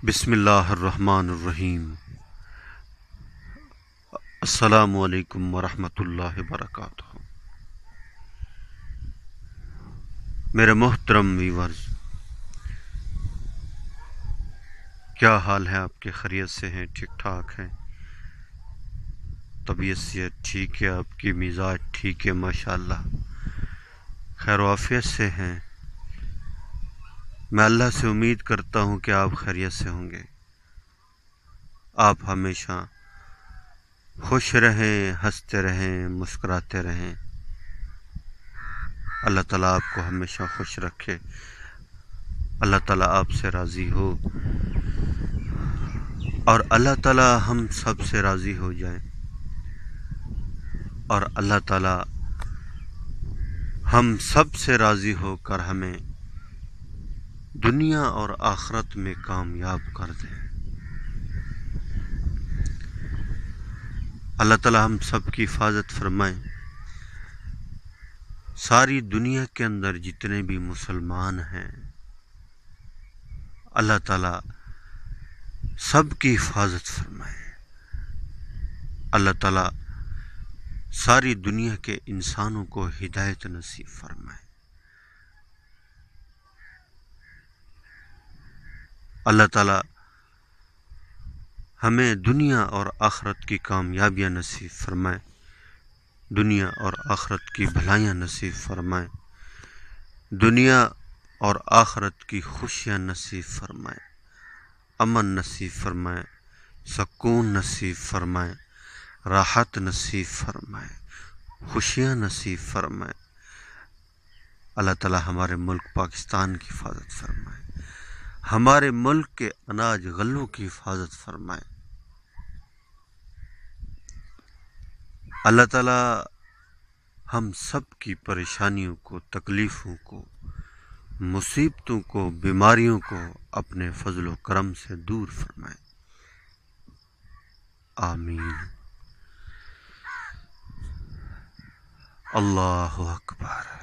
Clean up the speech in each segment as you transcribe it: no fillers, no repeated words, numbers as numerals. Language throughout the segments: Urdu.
بسم اللہ الرحمن الرحیم۔ السلام علیکم ورحمۃ اللہ وبرکاتہ۔ میرے محترم ویورز، کیا حال ہے آپ کے؟ خیریت سے ہیں؟ ٹھیک ٹھاک ہیں؟ طبیعت سے ٹھیک ہے؟ آپ کی مزاج ٹھیک ہے؟ ماشاءاللہ خیر و عافیت سے ہیں؟ میں اللہ سے امید کرتا ہوں کہ آپ خیریت سے ہوں گے۔ آپ ہمیشہ خوش رہیں، ہنستے رہیں، مسکراتے رہیں۔ اللہ تعالیٰ آپ کو ہمیشہ خوش رکھے، اللہ تعالیٰ آپ سے راضی ہو، اور اللہ تعالیٰ ہم سب سے راضی ہو جائیں، اور اللہ تعالیٰ ہم سب سے راضی ہو کر ہمیں دنیا اور آخرت میں کامیاب کر دیں۔ اللہ تعالیٰ ہم سب کی حفاظت فرمائیں۔ ساری دنیا کے اندر جتنے بھی مسلمان ہیں، اللہ تعالیٰ سب کی حفاظت فرمائے۔ اللہ تعالیٰ ساری دنیا کے انسانوں کو ہدایت نصیب فرمائے۔ اللہ تعالیٰ ہمیں دنیا اور آخرت کی کامیابیاں نصیب فرمائے، دنیا اور آخرت کی بھلائیاں نصیب فرمائے، دنیا اور آخرت کی خوشیاں نصیب فرمائے، امن نصیب فرمائے، سکون نصیب فرمائے، راحت نصیب فرمائے، خوشیاں نصیب فرمائے۔ اللہ تعالیٰ ہمارے ملک پاکستان کی حفاظت فرمائے، ہمارے ملک کے اناج غلوں کی حفاظت فرمائے۔ اللہ تعالیٰ ہم سب کی پریشانیوں کو، تکلیفوں کو، مصیبتوں کو، بیماریوں کو اپنے فضل و کرم سے دور فرمائے۔ آمین۔ اللہ اکبر۔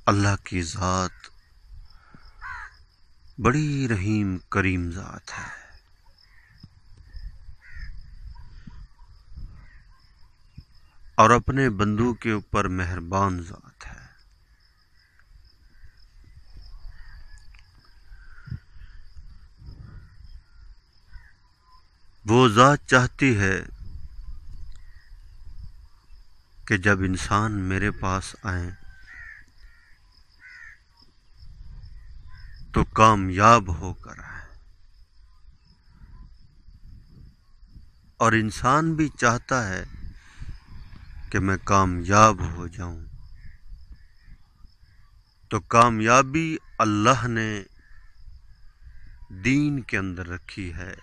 اللہ کی ذات بڑی رحیم کریم ذات ہے۔ اور اپنے بندوں کے اوپر مہربان ذات ہے۔ وہ ذات چاہتی ہے کہ جب انسان میرے پاس آئیں تو کامیاب ہو کر آئیں، اور انسان بھی چاہتا ہے کہ میں کامیاب ہو جاؤں۔ تو کامیابی اللہ نے دین کے اندر رکھی ہے،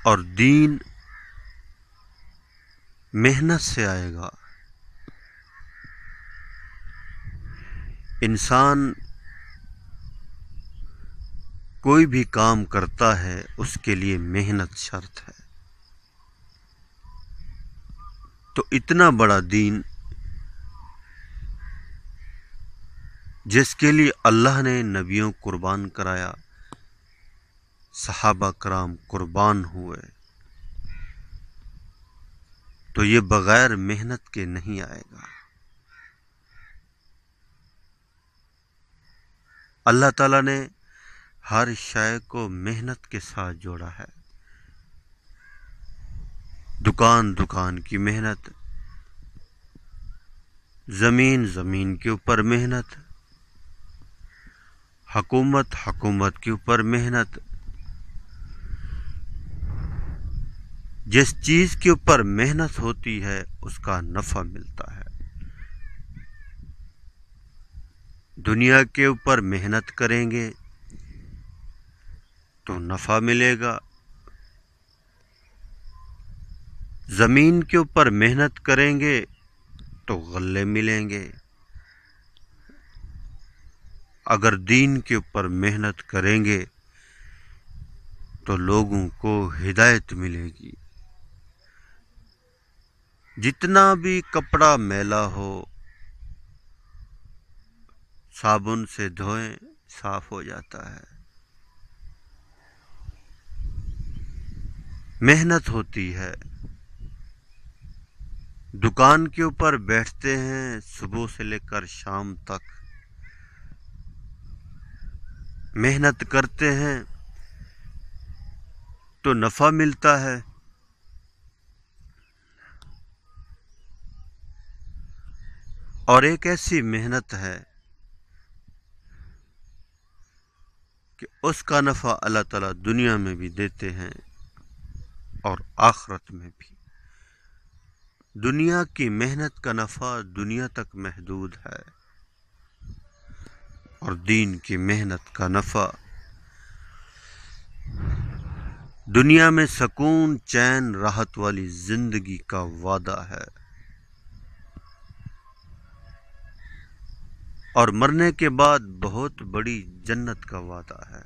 اور دین محنت سے آئے گا۔ انسان کوئی بھی کام کرتا ہے اس کے لیے محنت شرط ہے۔ تو اتنا بڑا دین جس کے لیے اللہ نے نبیوں قربان کرایا، صحابہ کرام قربان ہوئے، تو یہ بغیر محنت کے نہیں آئے گا۔ اللہ تعالیٰ نے ہر شے کو محنت کے ساتھ جوڑا ہے۔ دکان دکان کی محنت، زمین زمین کے اوپر محنت، حکومت حکومت کے اوپر محنت۔ جس چیز کے اوپر محنت ہوتی ہے اس کا نفع ملتا ہے۔ دنیا کے اوپر محنت کریں گے تو نفع ملے گا، زمین کے اوپر محنت کریں گے تو غلے ملیں گے، اگر دین کے اوپر محنت کریں گے تو لوگوں کو ہدایت ملے گی۔ جتنا بھی کپڑا میلا ہو صابن سے دھوئیں صاف ہو جاتا ہے۔ محنت ہوتی ہے، دکان کے اوپر بیٹھتے ہیں صبح سے لے کر شام تک، محنت کرتے ہیں تو نفع ملتا ہے، اور ایک ایسی محنت ہے کہ اس کا نفع اللہ تعالیٰ دنیا میں بھی دیتے ہیں اور آخرت میں بھی۔ دنیا کی محنت کا نفع دنیا تک محدود ہے، اور دین کی محنت کا نفع دنیا میں سکون، چین، راحت والی زندگی کا وعدہ ہے، اور مرنے کے بعد بہت بڑی جنت کا وعدہ ہے۔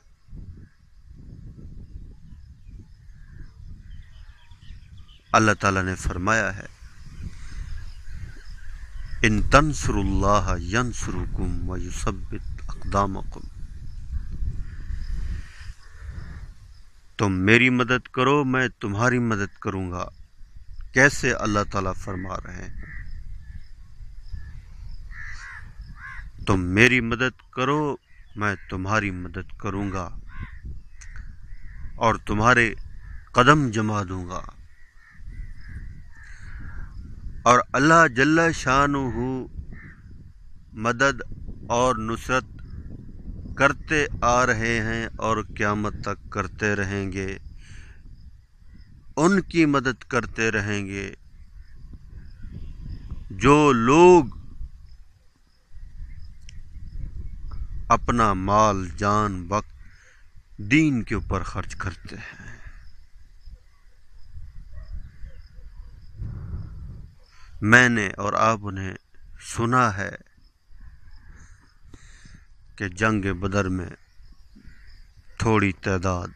اللہ تعالیٰ نے فرمایا ہے ان تنصروا اللہ ینصرکم ویثبت اقدامکم، تم میری مدد کرو میں تمہاری مدد کروں گا۔ کیسے اللہ تعالیٰ فرما رہے ہیں، تم میری مدد کرو میں تمہاری مدد کروں گا اور تمہارے قدم جما دوں گا۔ اور اللہ جل شانہ مدد اور نصرت کرتے آ رہے ہیں اور قیامت تک کرتے رہیں گے، ان کی مدد کرتے رہیں گے جو لوگ اپنا مال، جان، وقت دین کے اوپر خرچ کرتے ہیں۔ میں نے اور آپ نے سنا ہے کہ جنگ بدر میں تھوڑی تعداد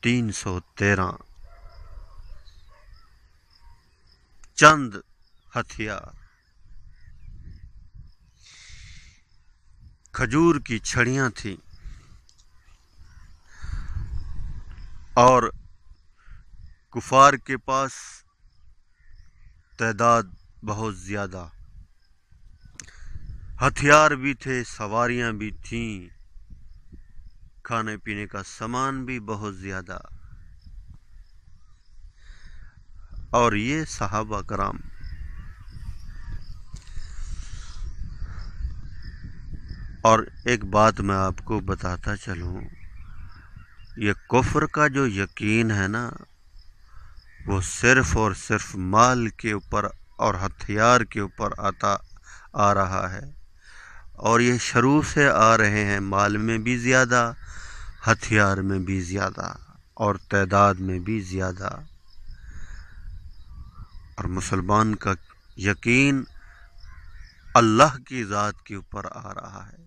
313 چند ہتھیار، کھجور کی چھڑیاں تھیں، اور کفار کے پاس تعداد بہت زیادہ، ہتھیار بھی تھے، سواریاں بھی تھیں، کھانے پینے کا سامان بھی بہت زیادہ، اور یہ صحابہ کرام اور ایک بات میں آپ کو بتاتا چلوں، یہ کفر کا جو یقین ہے نا، وہ صرف اور صرف مال کے اوپر اور ہتھیار کے اوپر آ رہا ہے، اور یہ شروع سے آ رہے ہیں، مال میں بھی زیادہ، ہتھیار میں بھی زیادہ، اور تعداد میں بھی زیادہ۔ اور مسلمان کا یقین اللہ کی ذات کے اوپر آ رہا ہے۔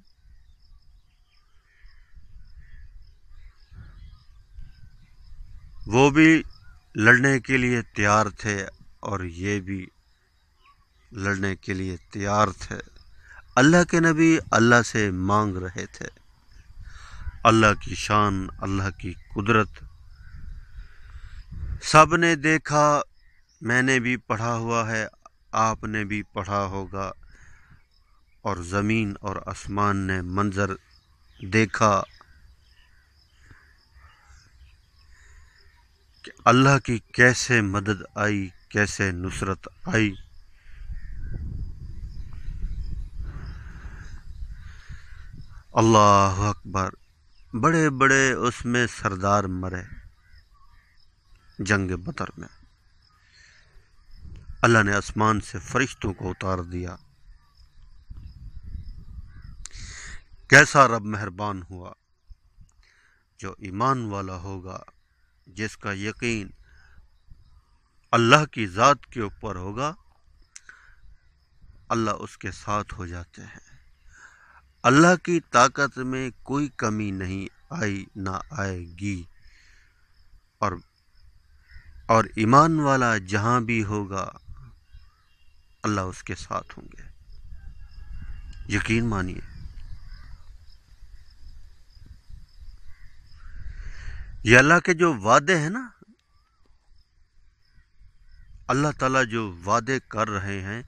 وہ بھی لڑنے کے لیے تیار تھے اور یہ بھی لڑنے کے لیے تیار تھے۔ اللہ کے نبی اللہ سے مانگ رہے تھے، اللہ کی شان، اللہ کی قدرت سب نے دیکھا، میں نے بھی پڑھا ہوا ہے، آپ نے بھی پڑھا ہوگا، اور زمین اور آسمان نے منظر دیکھا کہ اللہ کی کیسے مدد آئی، کیسے نصرت آئی۔ اللہ اکبر، بڑے بڑے اس میں سردار مرے جنگ بدر میں، اللہ نے آسمان سے فرشتوں کو اتار دیا۔ کیسا رب مہربان ہوا، جو ایمان والا ہوگا، جس کا یقین اللہ کی ذات کے اوپر ہوگا، اللہ اس کے ساتھ ہو جاتے ہیں۔ اللہ کی طاقت میں کوئی کمی نہیں آئی، نہ آئے گی، اور ایمان والا جہاں بھی ہوگا اللہ اس کے ساتھ ہوں گے. یقین مانیے. یہ اللہ کے جو وعدے ہیں نا، اللہ تعالیٰ جو وعدے کر رہے ہیں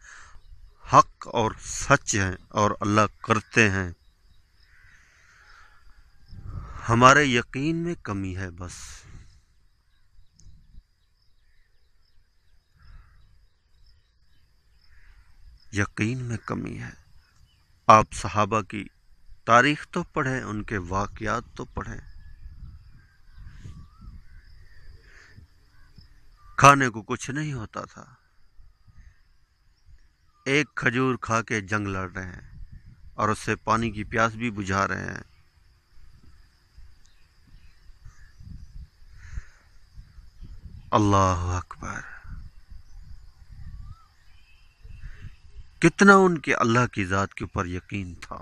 حق اور سچ ہیں اور اللہ کرتے ہیں. ہمارے یقین میں کمی ہے بس. یقین میں کمی ہے. آپ صحابہ کی تاریخ تو پڑھیں، ان کے واقعات تو پڑھیں. کھانے کو کچھ نہیں ہوتا تھا، ایک کھجور کھا کے جنگ لڑ رہے ہیں اور اس سے پانی کی پیاس بھی بجھا رہے ہیں. اللہ اکبر. کتنا ان کے اللہ کی ذات کے اوپر یقین تھا.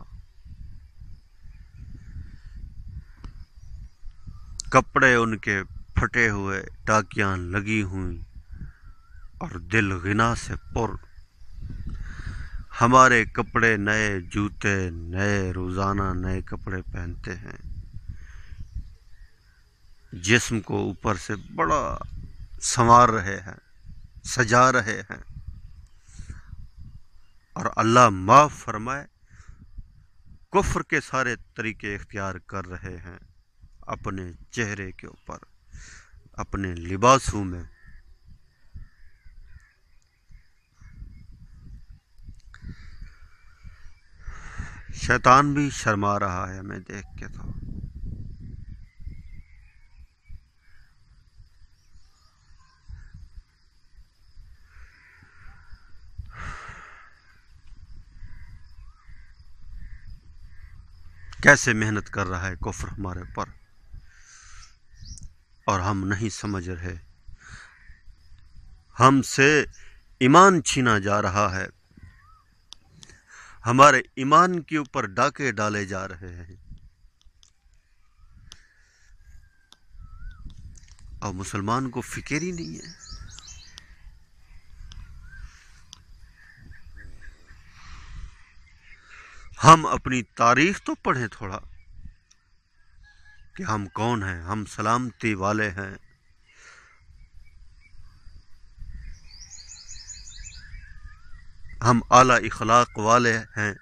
کپڑے ان کے پھٹے ہوئے، ٹاکیاں لگی ہوئی اور دل غنا سے پر. ہمارے کپڑے نئے، جوتے نئے، روزانہ نئے کپڑے پہنتے ہیں، جسم کو اوپر سے بڑا سنوار رہے ہیں، سجا رہے ہیں، اور اللہ معاف فرمائے کفر کے سارے طریقے اختیار کر رہے ہیں اپنے چہرے کے اوپر، اپنے لباسوں میں. شیطان بھی شرما رہا ہے ہمیں دیکھ کے. تو کیسے محنت کر رہا ہے کفر ہمارے پر، اور ہم نہیں سمجھ رہے. ہم سے ایمان چھینا جا رہا ہے، ہمارے ایمان کے اوپر ڈاکے ڈالے جا رہے ہیں، اور مسلمان کو فکر ہی نہیں ہے. ہم اپنی تاریخ تو پڑھیں تھوڑا کہ ہم کون ہیں. ہم سلامتی والے ہیں، ہم اعلی اخلاق والے ہیں،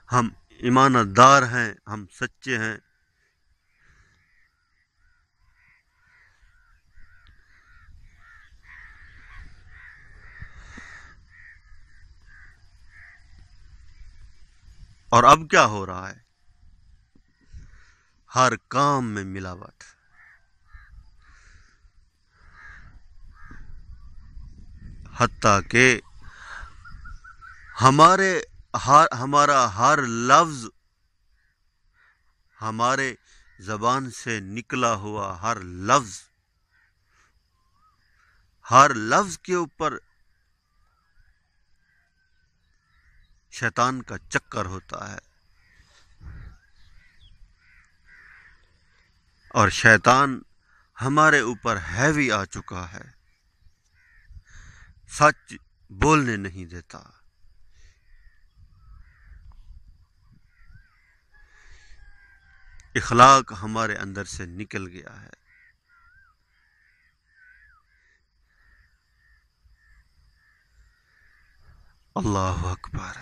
ہم ایمانت دار ہیں، ہم سچے ہیں. اور اب کیا ہو رہا ہے؟ ہر کام میں ملاوٹ. حتیٰ کہ ہمارا ہر لفظ، ہمارے زبان سے نکلا ہوا ہر لفظ کے اوپر شیطان کا چکر ہوتا ہے. اور شیطان ہمارے اوپر ہیوی آ چکا ہے، سچ بولنے نہیں دیتا. اخلاق ہمارے اندر سے نکل گیا ہے. اللہ اکبر.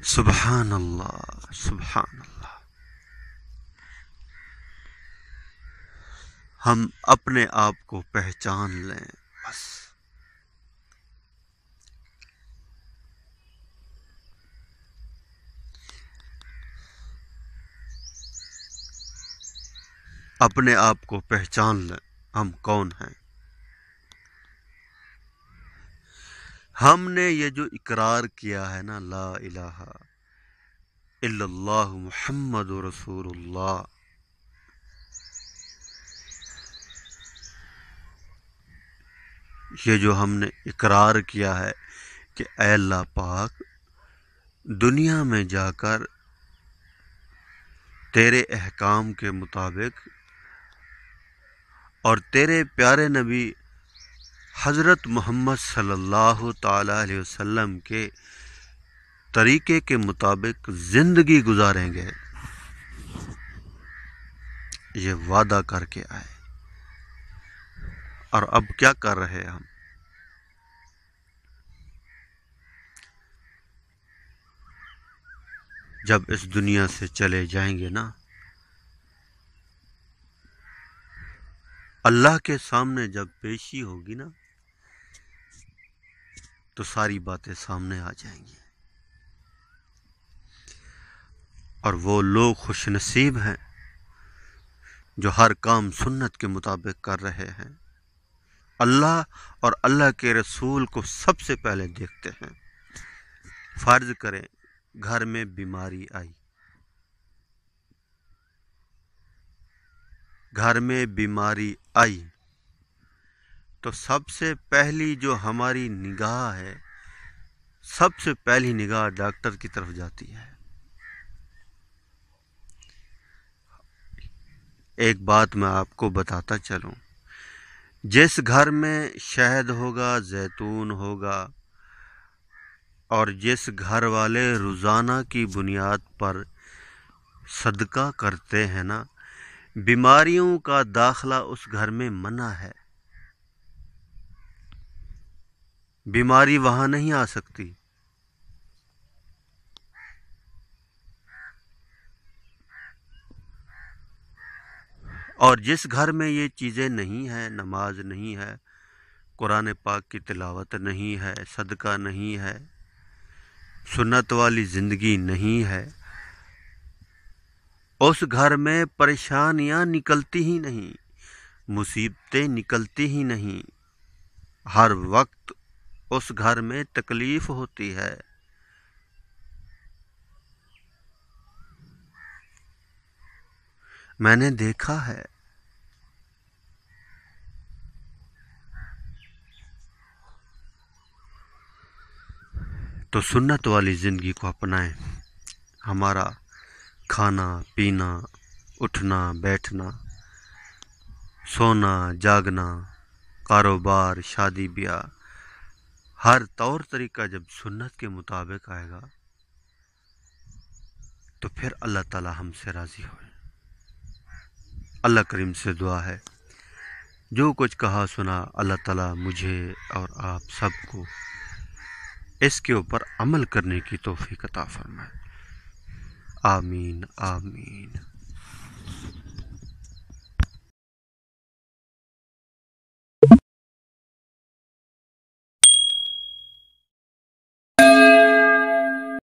سبحان اللہ، سبحان اللہ. ہم اپنے آپ کو پہچان لیں بس. اپنے آپ کو پہچان لیں ہم کون ہیں. ہم نے یہ جو اقرار کیا ہے نا، لا الہ الا اللہ محمد رسول اللہ، یہ جو ہم نے اقرار کیا ہے کہ اے اللہ پاک دنیا میں جا کر تیرے احکام کے مطابق اور تیرے پیارے نبی حضرت محمد صلی اللہ تعالی علیہ وسلم کے طریقے کے مطابق زندگی گزاریں گے، یہ وعدہ کر کے آئے۔ اور اب کیا کر رہے ہم؟ جب اس دنیا سے چلے جائیں گے نا، اللہ کے سامنے جب پیشی ہوگی نا، تو ساری باتیں سامنے آ جائیں گی، اور وہ لوگ خوش نصیب ہیں جو ہر کام سنت کے مطابق کر رہے ہیں، اللہ اور اللہ کے رسول کو سب سے پہلے دیکھتے ہیں۔ فرض کریں گھر میں بیماری آئی، گھر میں بیماری آئی تو سب سے پہلی جو ہماری نگاہ ہے، سب سے پہلی نگاہ ڈاکٹر کی طرف جاتی ہے۔ ایک بات میں آپ کو بتاتا چلوں، جس گھر میں شہد ہوگا، زیتون ہوگا، اور جس گھر والے روزانہ کی بنیاد پر صدقہ کرتے ہیں نا، بیماریوں کا داخلہ اس گھر میں منع ہے، بیماری وہاں نہیں آ سکتی۔ اور جس گھر میں یہ چیزیں نہیں ہیں، نماز نہیں ہے، قرآن پاک کی تلاوت نہیں ہے، صدقہ نہیں ہے، سنت والی زندگی نہیں ہے، اس گھر میں پریشانیاں نکلتی ہی نہیں، مصیبتیں نکلتی ہی نہیں، ہر وقت اس گھر میں تکلیف ہوتی ہے۔ میں نے دیکھا ہے۔ تو سنت والی زندگی کو اپنائیں۔ ہمارا کھانا پینا، اٹھنا بیٹھنا، سونا جاگنا، کاروبار، شادی بیاہ، ہر طور طریقہ جب سنت کے مطابق آئے گا تو پھر اللہ تعالی ہم سے راضی ہوئے۔ اللہ کریم سے دعا ہے، جو کچھ کہا سنا اللہ تعالی مجھے اور آپ سب کو اس کے اوپر عمل کرنے کی توفیق عطا فرمائے۔ آمین آمین۔